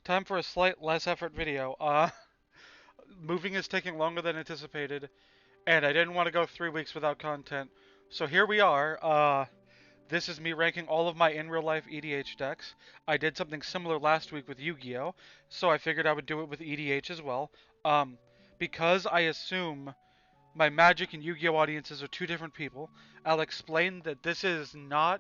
time for a slight less effort video. Moving is taking longer than anticipated, and I didn't want to go 3 weeks without content. So here we are. This is me ranking all of my in real life EDH decks. I did something similar last week with Yu-Gi-Oh, so I figured I would do it with EDH as well. Because I assume my Magic and Yu-Gi-Oh audiences are two different people, I'll explain that this is not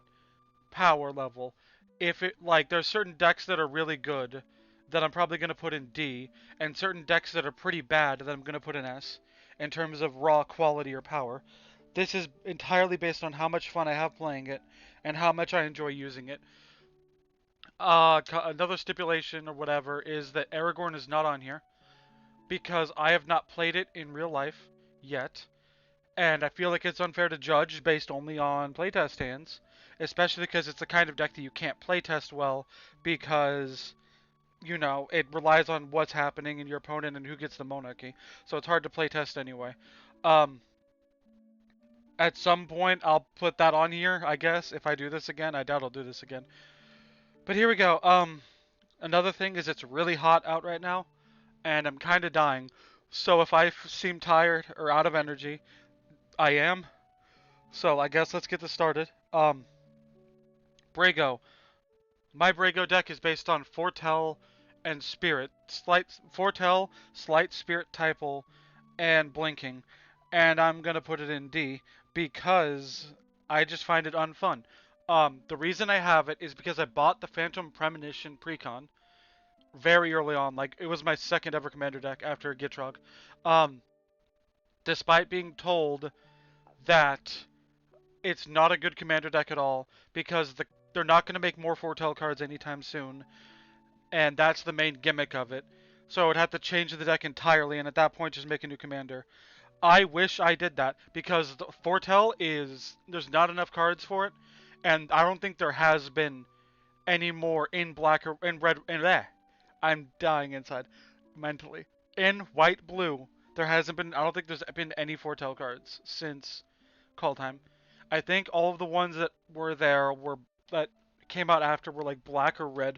power level. If it like there's certain decks that are really good that I'm probably gonna put in D, and certain decks that are pretty bad that I'm gonna put in S in terms of raw quality or power. This is entirely based on how much fun I have playing it and how much I enjoy using it. Another stipulation or whatever is that Aragorn is not on here because I have not played it in real life yet, and I feel like it's unfair to judge based only on playtest hands, especially because it's the kind of deck that you can't playtest well because, you know, it relies on what's happening in your opponent and who gets the monarchy, so it's hard to playtest anyway. At some point, I'll put that on here, I guess, if I do this again. I doubt I'll do this again. But here we go. Another thing is it's really hot out right now, and I'm kind of dying. So if I seem tired or out of energy, I am. So I guess let's get this started. Brago. My Brago deck is based on Foretell and Spirit. Foretell, Slight, Spirit, Typal, and Blinking. And I'm going to put it in D because I just find it unfun. The reason I have it is because I bought the Phantom Premonition Precon very early on. Like, it was my second ever commander deck after Gitrog. Despite being told that it's not a good commander deck at all because they're not going to make more Foretell cards anytime soon. And that's the main gimmick of it. So I would have to change the deck entirely and at that point just make a new commander. I wish I did that because the Foretell there's not enough cards for it, and I don't think there has been any more in black or in red. I'm dying inside mentally. In white, blue, there hasn't been. I don't think there's been any Foretell cards since Call Time. I think all of the ones that were there that came out after were like black or red.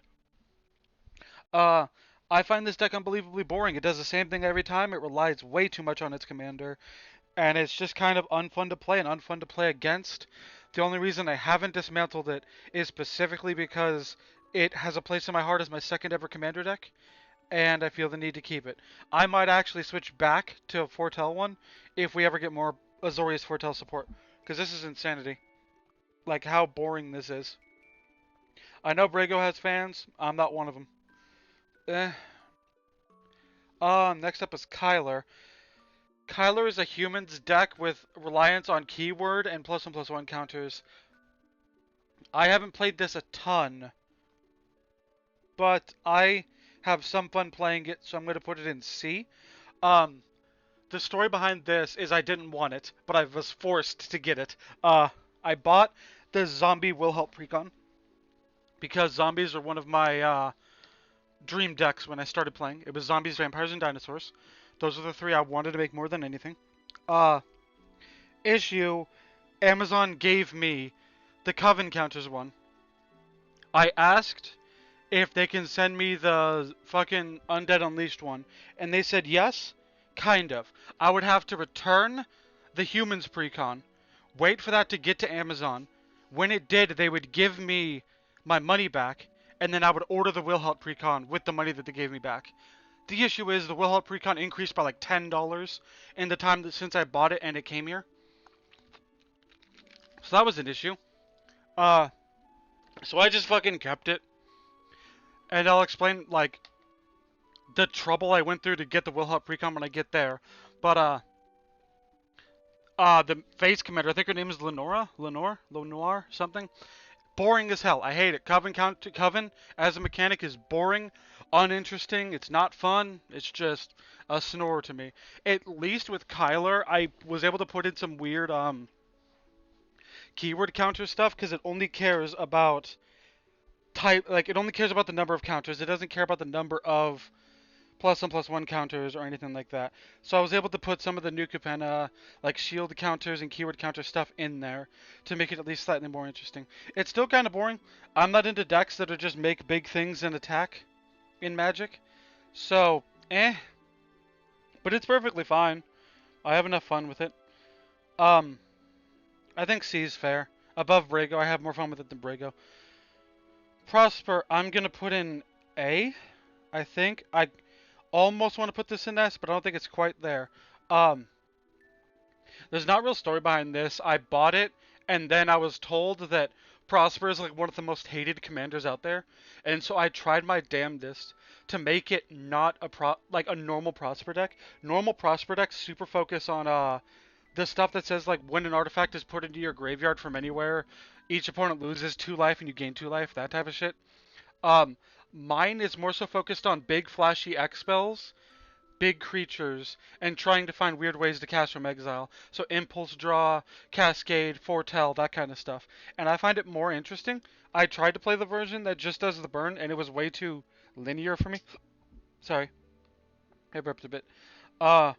I find this deck unbelievably boring. It does the same thing every time. It relies way too much on its commander. And it's just kind of unfun to play and unfun to play against. The only reason I haven't dismantled it is specifically because it has a place in my heart as my second ever commander deck. And I feel the need to keep it. I might actually switch back to a Foretell one if we ever get more Azorius Foretell support. Because this is insanity. Like how boring this is. I know Brago has fans. I'm not one of them. Next up is Kyler. Kyler is a human's deck with reliance on keyword and +1/+1 counters. I haven't played this a ton, but I have some fun playing it, so I'm going to put it in C. The story behind this is I didn't want it, but I was forced to get it. I bought the zombie Wilhelt Precon because zombies are one of my dream decks when I started playing. It was zombies, vampires, and dinosaurs. Those are the three I wanted to make more than anything. Issue, Amazon gave me the Coven Counters one. I asked if they can send me the fucking Undead Unleashed one, and they said yes, kind of. I would have to return the Humans Precon, wait for that to get to Amazon. When it did, they would give me my money back, and then I would order the Wilhelt Precon with the money that they gave me back. The issue is the Wilhelt Precon increased by like $10 in the time since I bought it and it came here. So that was an issue. So I just fucking kept it. And I'll explain, like, the trouble I went through to get the Wilhelt Precon when I get there. But, the face commander, I think her name is Lenore, something. Boring as hell. I hate it. Coven as a mechanic is boring, uninteresting. It's not fun. It's just a snore to me. At least with Kyler, I was able to put in some weird keyword counter stuff because it only cares about it only cares about the number of counters. It doesn't care about the number of +1/+1 counters or anything like that. So I was able to put some of the new Capenna, like shield counters and keyword counter stuff in there to make it at least slightly more interesting. It's still kind of boring. I'm not into decks that are just make big things and attack. in Magic. So, but it's perfectly fine. I have enough fun with it. Um, I think C is fair. Above Brago, I have more fun with it than Brago. Prosper, I'm gonna put in A. I think I almost want to put this in S, but I don't think it's quite there. Um, there's not real story behind this. I bought it, and then I was told that Prosper is like one of the most hated commanders out there, and so I tried my damnedest to make it not like a normal Prosper deck. Normal Prosper decks super focus on the stuff that says like when an artifact is put into your graveyard from anywhere, each opponent loses 2 life and you gain 2 life, that type of shit. Um, Mine is more so focused on big flashy X spells, big creatures, and trying to find weird ways to cast from exile. So impulse draw, cascade, foretell, that kind of stuff. And I find it more interesting. I tried to play the version that just does the burn, and it was way too linear for me. Sorry, I burped a bit. Uh,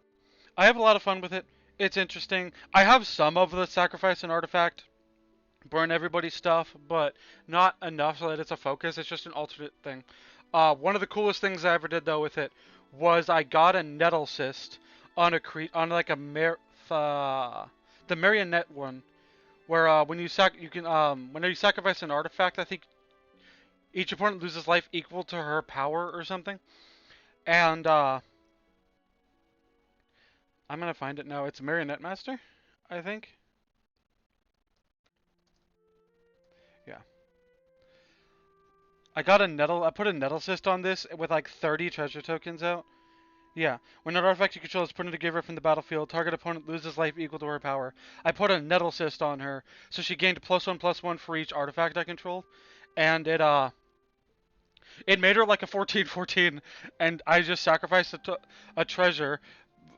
I have a lot of fun with it. It's interesting. I have some of the sacrifice and artifact, burn everybody's stuff, but not enough so that it's a focus. It's just an alternate thing. One of the coolest things I ever did though with it was I got a nettle cyst on on like a the marionette one, where when you whenever you sacrifice an artifact, I think each opponent loses life equal to her power or something. And I'm gonna find it now. It's Marionette Master, I think. Yeah. I put a nettle cyst on this with like 30 treasure tokens out. Yeah. When an artifact you control is put into giver from the battlefield, target opponent loses life equal to her power. I put a nettle cyst on her, so she gained +1/+1 for each artifact I controlled. And it made her like a 14/14, and I just sacrificed a treasure.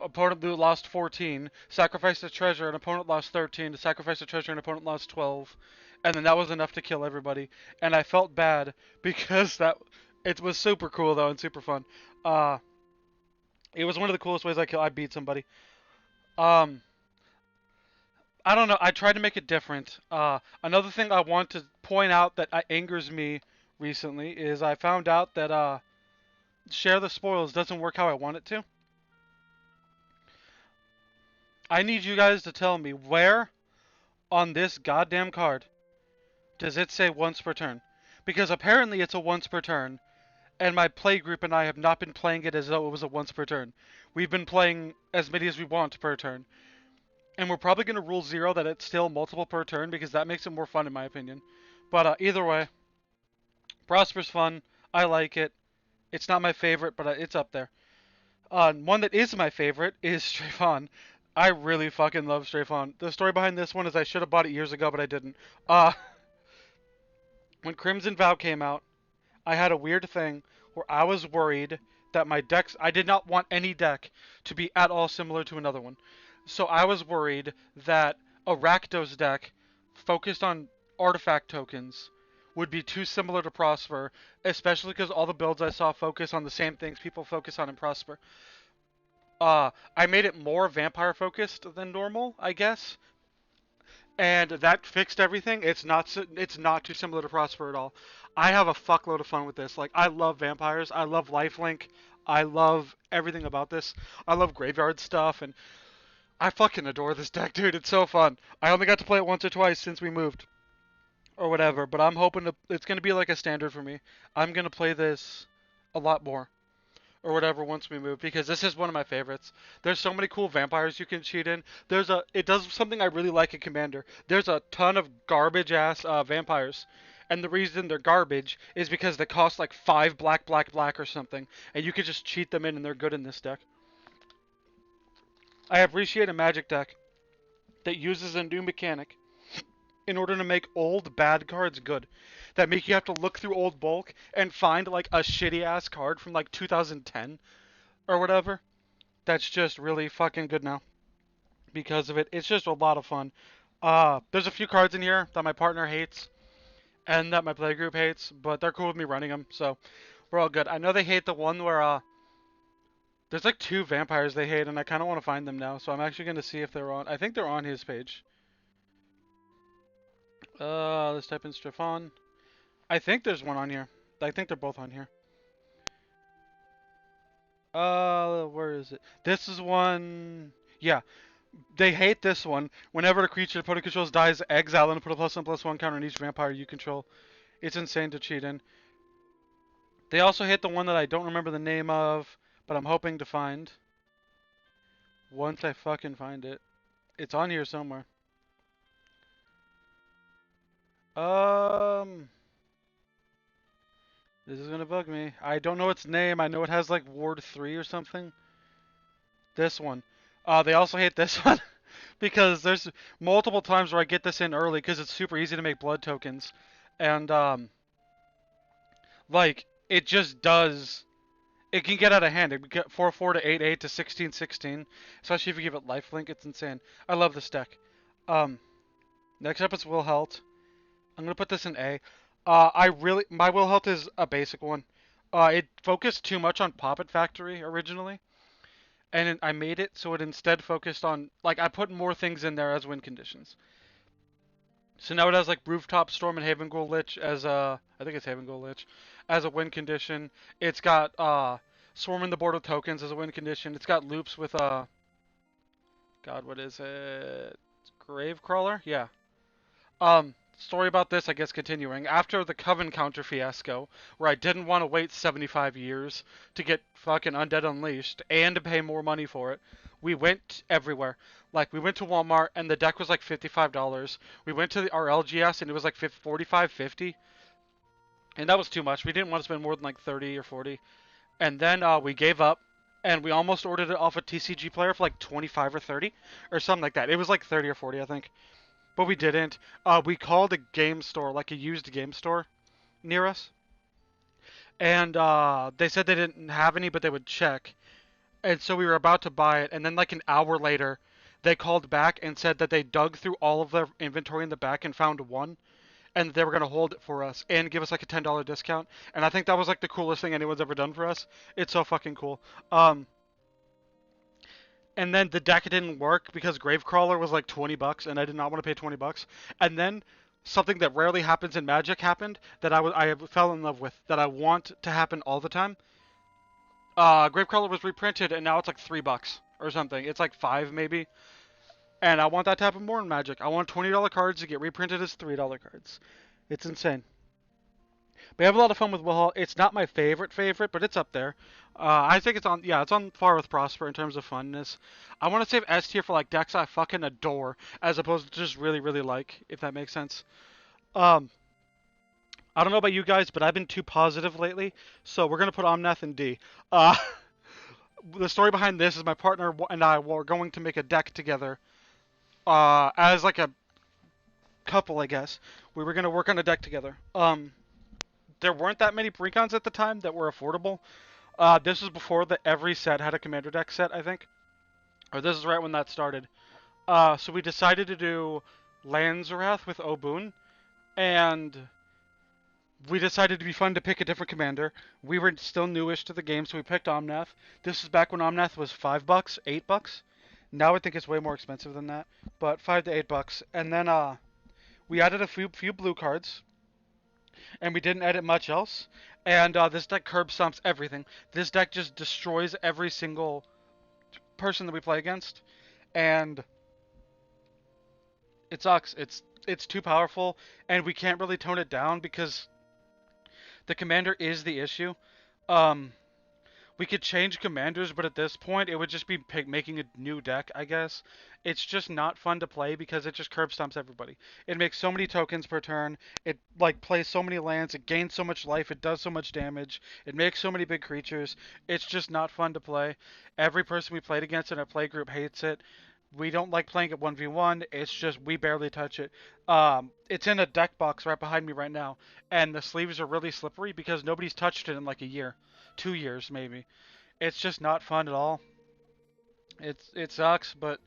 Opponent lost 14, sacrificed a treasure, and opponent lost 13, to sacrifice a treasure, and opponent lost 12. And then that was enough to kill everybody. And I felt bad because it was super cool though and super fun. Uh, it was one of the coolest ways I beat somebody. Um, I don't know. I tried to make it different. Another thing I want to point out that angers me recently is I found out that share the spoils doesn't work how I want it to. I need you guys to tell me where on this goddamn card does it say once per turn? Because apparently it's a once per turn, and my play group and I have not been playing it as though it was a once per turn. We've been playing as many as we want per turn. And we're probably going to rule 0 that it's still multiple per turn because that makes it more fun in my opinion. But either way, Prosper's fun. I like it. It's not my favorite, but it's up there. One that is my favorite is Strefan. I really fucking love Strefan. The story behind this one is I should have bought it years ago, but I didn't. When Crimson Vow came out, I had a weird thing where I was worried that my decks, I did not want any deck to be at all similar to another one. So I was worried that a Rakdos deck focused on artifact tokens would be too similar to Prosper, especially because all the builds I saw focus on the same things people focus on in Prosper. I made it more vampire focused than normal, I guess, and that fixed everything. It's not too similar to Prosper at all. I have a fuckload of fun with this. Like I love vampires. I love lifelink. I love everything about this. I love graveyard stuff, and I fucking adore this deck, dude. It's so fun. I only got to play it once or twice since we moved, or whatever. But I'm hoping it's gonna be like a standard for me. I'm gonna play this a lot more, or whatever, once we move, because this is one of my favorites. There's so many cool vampires you can cheat in. It does something I really like in Commander. There's a ton of garbage ass vampires. And the reason they're garbage is because they cost like 5 black, black, black or something. And you could just cheat them in and they're good in this deck. I appreciate a Magic deck that uses a new mechanic in order to make old bad cards good. That make you have to look through old bulk and find like a shitty ass card from like 2010 or whatever. That's just really fucking good now because of it. It's just a lot of fun. There's a few cards in here that my partner hates and that my playgroup hates, but they're cool with me running them, so we're all good. I know they hate the one where there's like 2 vampires they hate, and I kind of want to find them now, so I'm actually going to see if they're on. I think they're on his page. Let's type in Strefan. I think there's one on here. I think they're both on here. Where is it? This is one. Yeah, they hate this one. Whenever a creature the opponent controls dies, exile and put a +1/+1 counter on each vampire you control. It's insane to cheat in. They also hate the one that I don't remember the name of, but I'm hoping to find. Once I fucking find it. It's on here somewhere. Um, this is gonna bug me. I don't know its name. I know it has like Ward 3 or something. This one. They also hate this one because there's multiple times where I get this in early because it's super easy to make blood tokens, and like it just does. It can get out of hand. It can get 4/4 to 8/8 to 16/16, especially if you give it lifelink. It's insane. I love this deck. Um, Next up is Wilhelt. I'm gonna put this in A. My Wilhelt is a basic one. It focused too much on Puppet Factory originally, and I made it so it instead focused on like I put more things in there as win conditions. So now it has like Rooftop Storm and Haven Ghoul Lich as a I think it's Haven Ghoul Lich as a win condition. It's got Swarming the board with tokens as a win condition. It's got loops with God, what is it? Gravecrawler? Yeah. Story about this, I guess, continuing. After the Coven counter fiasco, where I didn't want to wait 75 years to get fucking Undead Unleashed and to pay more money for it, we went everywhere. Like, we went to Walmart and the deck was like $55. We went to our LGS and it was like 45, 50. And that was too much. We didn't want to spend more than like 30 or 40. And then we gave up and we almost ordered it off a TCG player for like 25 or 30 or something like that. It was like 30 or 40, I think. But we didn't. We called a game store, like a used game store near us. And they said they didn't have any, but they would check. And so we were about to buy it. And then like an hour later, they called back and said that they dug through all of their inventory in the back and found one. And they were going to hold it for us and give us like a $10 discount. And I think that was like the coolest thing anyone's ever done for us. It's so fucking cool. And then the deck didn't work because Gravecrawler was like $20 and I did not want to pay $20. And then something that rarely happens in Magic happened that I fell in love with, that I want to happen all the time. Gravecrawler was reprinted and now it's like $3 or something. It's like 5 maybe. And I want that to happen more in Magic. I want $20 cards to get reprinted as $3 cards. It's insane. We have a lot of fun with Wilhelt. It's not my favorite, but it's up there. I think it's on par with Prosper in terms of funness. I want to save S tier for like decks I fucking adore, as opposed to just really, really like, if that makes sense. I don't know about you guys, but I've been too positive lately, so we're gonna put Omnath in D. The story behind this is my partner and I were going to make a deck together, as like a couple, I guess. We were gonna work on a deck together. There weren't that many precons at the time that were affordable. This was before every set had a commander deck set, I think. Or this is right when that started. So we decided to do Lanzarath with Obun. And we decided to be fun to pick a different commander. We were still newish to the game, so we picked Omnath. This is back when Omnath was $5, $8. Now I think it's way more expensive than that. But $5 to $8. And then we added a few blue cards. And we didn't edit much else. And this deck curb stomps everything. This deck just destroys every single person that we play against, and it sucks. It's too powerful, and we can't really tone it down because the commander is the issue. We could change commanders, but at this point, it would just be making a new deck, I guess. It's just not fun to play because it just curb stomps everybody. It makes so many tokens per turn. It like plays so many lands. It gains so much life. It does so much damage. It makes so many big creatures. It's just not fun to play. Every person we played against in our play group hates it. We don't like playing it 1v1. It's just we barely touch it. It's in a deck box right behind me right now, and the sleeves are really slippery because nobody's touched it in like a year. 2 years maybe. It's just not fun at all. It sucks, but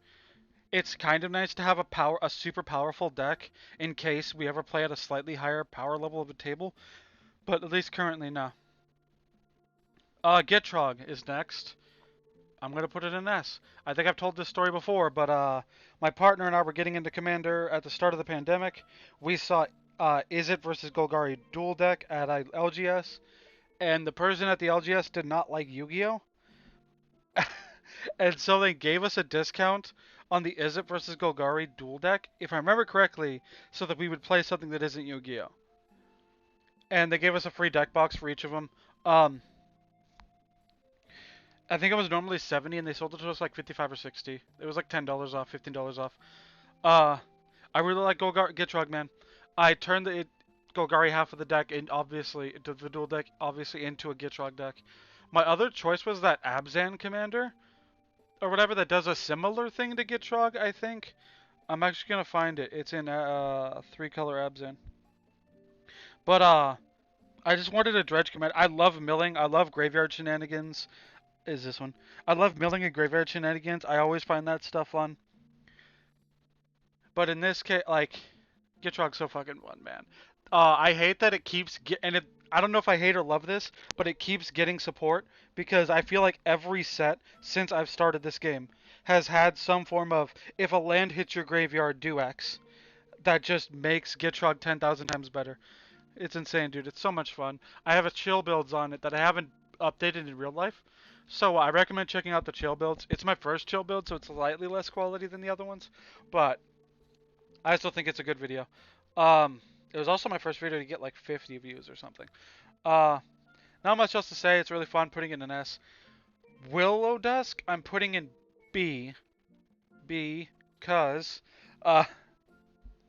it's kind of nice to have a super powerful deck in case we ever play at a slightly higher power level of a table. But at least currently, no. Gitrog is next. I'm gonna put it in S. I think I've told this story before, but my partner and I were getting into Commander at the start of the pandemic. We saw Izzet versus Golgari dual deck at LGS. And the person at the LGS did not like Yu-Gi-Oh! And so they gave us a discount on the Izzet versus Golgari dual deck, if I remember correctly, so that we would play something that isn't Yu-Gi-Oh! And they gave us a free deck box for each of them. I think it was normally 70 and they sold it to us like 55 or 60. It was like $10 off, $15 off. Uh, I really like Gitrog, man. I turned the Golgari half of the deck and obviously the dual deck obviously into a Gitrog deck. My other choice was that Abzan commander or whatever that does a similar thing to Gitrog, I think. I'm actually gonna find it. It's in 3-color Abzan. But I just wanted a dredge commander. I love milling. I love graveyard shenanigans. Is this one? I love milling and graveyard shenanigans. I always find that stuff fun. But in this case, like, Gitrog's so fucking fun, man. I hate that it keeps I don't know if I hate or love this, but it keeps getting support because I feel like every set since I've started this game has had some form of if a land hits your graveyard, do X. That just makes Gitrog 10,000 times better. It's insane, dude. It's so much fun. I have a chill builds on it that I haven't updated in real life. So I recommend checking out the chill builds. It's my first chill build, so it's slightly less quality than the other ones. But I still think it's a good video. It was also my first video to get like 50 views or something. Uh, Not much else to say. It's really fun putting in an S. Willowdusk, I'm putting in B. Because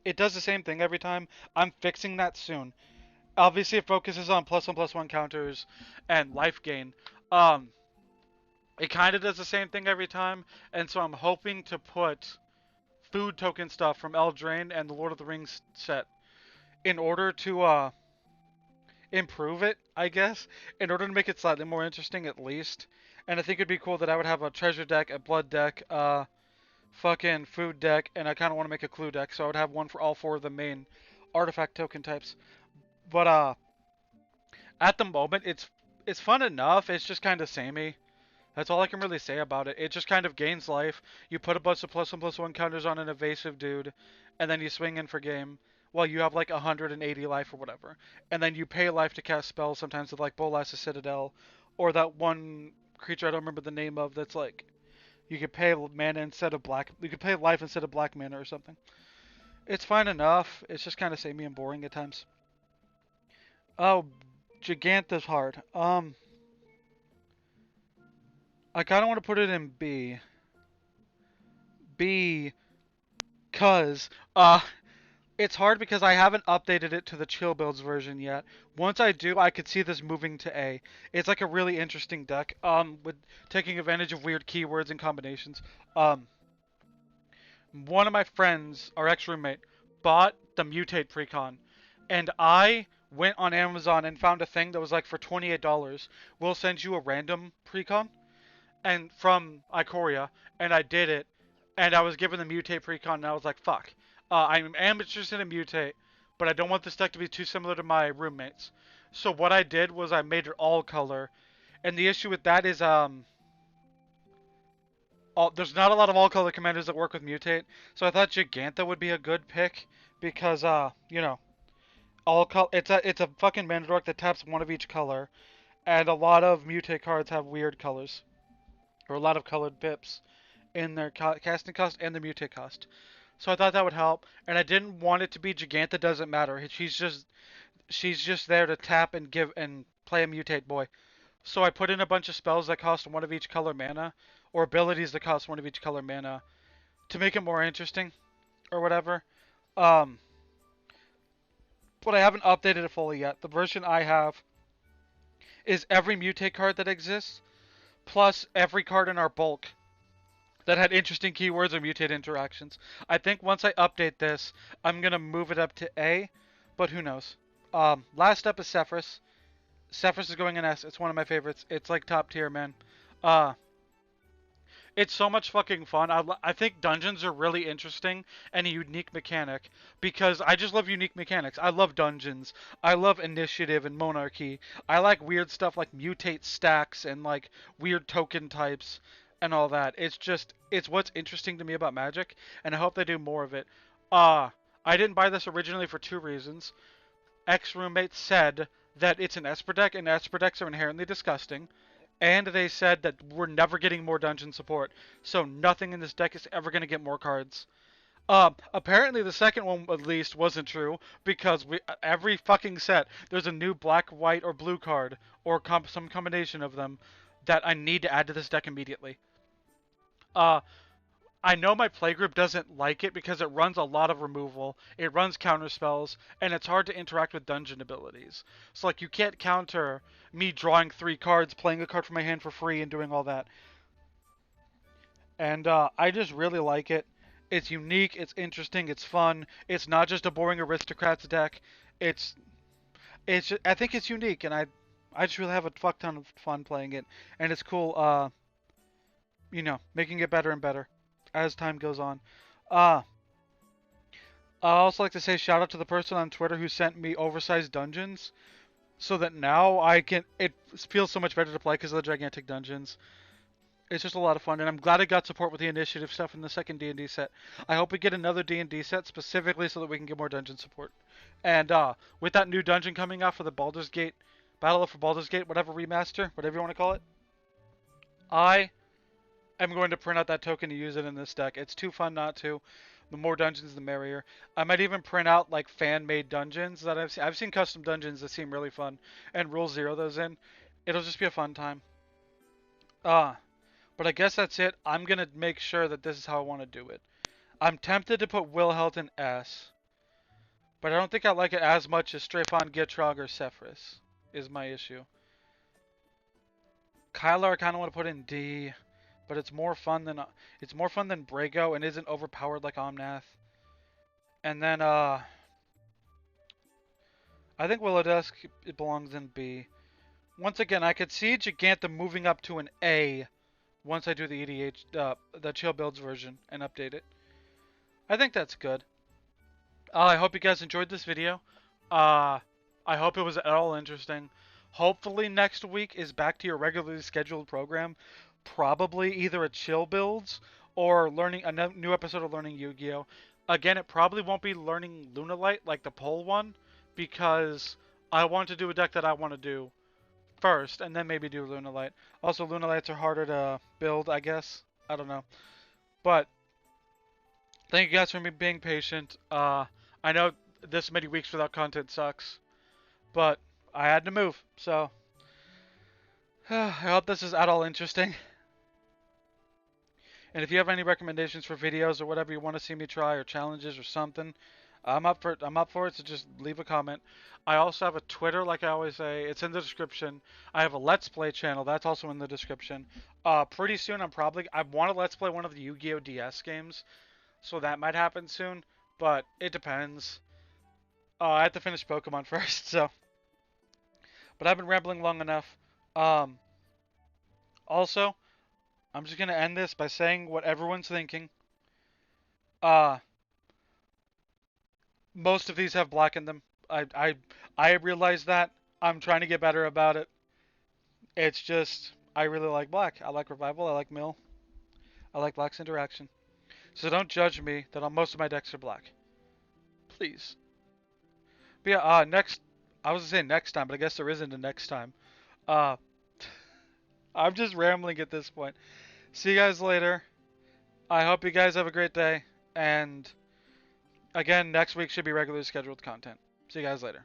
it does the same thing every time. I'm fixing that soon. Obviously, it focuses on +1/+1 counters and life gain. It kind of does the same thing every time, and so I'm hoping to put food token stuff from Eldraine and the Lord of the Rings set in order to improve it, I guess, in order to make it slightly more interesting at least. And I think it'd be cool that I would have a treasure deck, a blood deck, fucking food deck, and I kind of want to make a clue deck, so I would have one for all 4 of the main artifact token types. But at the moment, it's fun enough. It's just kind of samey. That's all I can really say about it. It just kind of gains life. You put a bunch of +1/+1 counters on an evasive dude, and then you swing in for game. Well, you have like 180 life or whatever. And then you pay life to cast spells, sometimes with like Bolas Citadel, or that one creature I don't remember the name of that's like, you could pay mana instead of black, you could pay life instead of black mana or something. It's fine enough. It's just kind of samey and boring at times. Oh, Giganta's hard. I kind of want to put it in B. Because, it's hard because I haven't updated it to the chill builds version yet. Once I do, I could see this moving to A. It's like a really interesting deck, with taking advantage of weird keywords and combinations. One of my friends, our ex-roommate, bought the Mutate Precon, and I went on Amazon and found a thing that was like for $28. We'll send you a random Precon. And from Ikoria, and I did it, and I was given the Mutate Precon, and I was like, fuck. I am interested in Mutate, but I don't want this deck to be too similar to my roommates. So what I did was I made it all color, and the issue with that is, there's not a lot of all color commanders that work with Mutate, so I thought Giganta would be a good pick, because, you know, it's a fucking mana dork that taps one of each color, and a lot of Mutate cards have weird colors. Or a lot of colored pips in their casting cost and the mutate cost. So I thought that would help, and I didn't want it to be Giganta doesn't matter. She's just there to tap and give and play a mutate boy. So I put in a bunch of spells that cost one of each color mana, or abilities that cost one of each color mana, to make it more interesting, or whatever. But I haven't updated it fully yet. The version I have is every mutate card that exists, plus every card in our bulk that had interesting keywords or mutate interactions. I think once I update this, I'm going to move it up to A, but who knows. Last up is Sefris. Sefris is going in S. It's one of my favorites. It's like top tier, man. It's so much fucking fun. I think dungeons are really interesting and a unique mechanic because I just love unique mechanics. I love dungeons. I love initiative and monarchy. I like weird stuff like mutate stacks and like weird token types and all that. It's what's interesting to me about Magic, and I hope they do more of it. I didn't buy this originally for 2 reasons. Ex-roommate said that it's an Esper deck, and Esper decks are inherently disgusting. and they said that we're never getting more dungeon support, so nothing in this deck is ever going to get more cards. Apparently the second one at least wasn't true, because every fucking set there's a new black, white, or blue card, or some combination of them, that I need to add to this deck immediately. I know my playgroup doesn't like it because it runs a lot of removal, it runs counter spells, and it's hard to interact with dungeon abilities. So like you can't counter me drawing 3 cards, playing a card from my hand for free, and doing all that. And I just really like it. It's unique, it's interesting, it's fun. It's not just a boring aristocrats deck. I think it's unique, and I just really have a fuck ton of fun playing it, and it's cool. Making it better and better as time goes on. I also like to say shout out to the person on Twitter who sent me oversized dungeons, so that now it feels so much better to play because of the gigantic dungeons. It's just a lot of fun, and I'm glad I got support with the initiative stuff in the second D&D set. I hope we get another D&D set specifically so that we can get more dungeon support. And with that new dungeon coming out for the Baldur's Gate, Battle for Baldur's Gate, whatever remaster, whatever you want to call it, I am going to print out that token to use it in this deck. It's too fun not to. The more dungeons, the merrier. I might even print out like fan-made dungeons that I've seen. I've seen custom dungeons that seem really fun, and Rule Zero those in. It'll just be a fun time. But I guess that's it. I'm going to make sure that this is how I want to do it. I'm tempted to put Wilhelt in S, but I don't think I like it as much as Strefan, Gitrog, or Sefris is my issue. Kyler I kind of want to put in D, but it's more fun than Brago and isn't overpowered like Omnath. And then I think Willowdusk, it belongs in B. Once again, I could see Giganta moving up to an A once I do the EDH, the chill builds version, and update it. I think that's good. I hope you guys enjoyed this video. I hope it was at all interesting. Hopefully next week is back to your regularly scheduled program. Probably either a chill builds or learning a new episode of Learning Yu-Gi-Oh! Again, it probably won't be learning Lunalight like the poll one, because I want to do a deck that I want to do first, and then maybe do Lunalight. Also, Lunalights are harder to build, I guess. I don't know. But thank you guys for being patient. I know this many weeks without content sucks, but I had to move, so I hope this is at all interesting. And if you have any recommendations for videos or whatever you want to see me try, or challenges or something, I'm up for it, so just leave a comment. I also have a Twitter, like I always say. It's in the description. I have a Let's Play channel. That's also in the description. Pretty soon, I want to Let's Play one of the Yu-Gi-Oh! DS games, so that might happen soon, but it depends. I have to finish Pokemon first, so. But I've been rambling long enough. Also, I'm just going to end this by saying what everyone's thinking. Most of these have black in them. I realize that. I'm trying to get better about it. It's just, I really like black. I like Revival. I like Mill. I like Black's Interaction. So don't judge me that most of my decks are black. Please. But yeah, I was going to say next time, but I guess there isn't a next time. I'm just rambling at this point. See you guys later. I hope you guys have a great day. And again, next week should be regularly scheduled content. See you guys later.